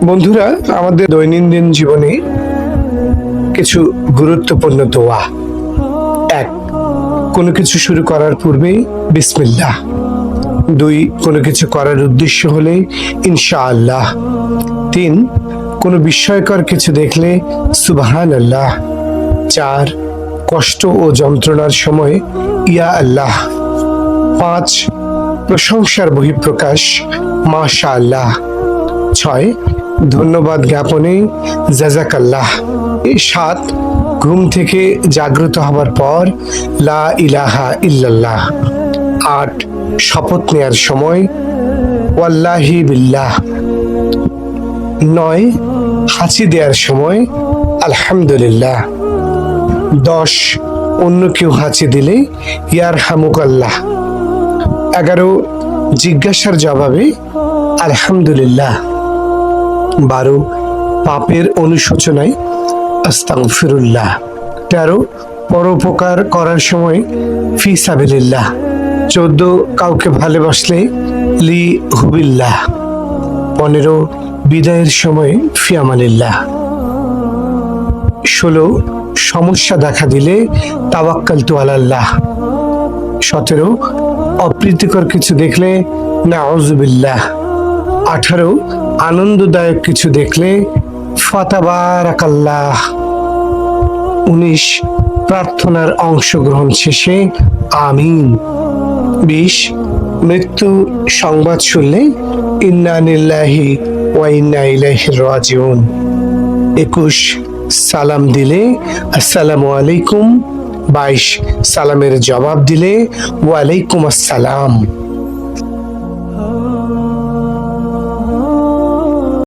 বন্ধুরা, আমাদের দৈনন্দিন জীবনে কিছু গুরুত্বপূর্ণ দোয়া। এক, কোনো কিছু শুরু করার পূর্বে বিসমিল্লাহ। দুই, কোনো কিছু করার উদ্দেশ্য হলে ইনশাআল্লাহ। তিন, কোনো বিস্ময়কর কিছু দেখলে সুবহানাল্লাহ। চার, কষ্ট ও যন্ত্রণার সময় ইয়া আল্লাহ। পাঁচ, প্রশংসার বহিঃপ্রকাশ মাশাআল্লাহ। ছয়, ধন্যবাদ জ্ঞাপনে জাযাকাল্লাহ। সাত, ঘুম থেকে জাগ্রত হবার পর লা ইলাহা ইল্লাল্লাহ। আট, শপথ নেয়ার সময় ওয়াল্লাহি বিল্লাহ। নয়, হাঁচি দেওয়ার সময় আলহামদুলিল্লাহ। 10, অন্য কেউ হাঁচি দিলে ইয়ারহামুকাল্লাহ। 11, জিজ্ঞাসার জবাবে আলহামদুলিল্লাহ। 12, পাপের অনুশোচনায় আস্তাগফিরুল্লাহ। 13, পরোপকার করার সময় ফি সাবিলিল্লাহ। 14, কাউকে ভালোবাসলে লি হুবিল্লাহ। 15, বিদায়ের সময় ফি আমানিল্লাহ। 16, সমস্যা দেখা দিলে তাওয়াক্কালতু আলাল্লাহ। 17, অপ্রীতিকর কিছু দেখলে নাউযুবিল্লাহ। 18, আনন্দদায়ক কিছু দেখলে ফাতাবারাকাল্লাহ। 19, প্রার্থনার অংশগ্রহণ শেষে আমিন। 20, মৃত্যু সংবাদ শুনলে ইন্না লিল্লাহি ওয়া ইন্না ইলাইহি রাজিউন। 21, সালাম দিলে আসসালামু আলাইকুম। 22, সালামের জবাব দিলে ওয়ালাইকুম আসসালাম।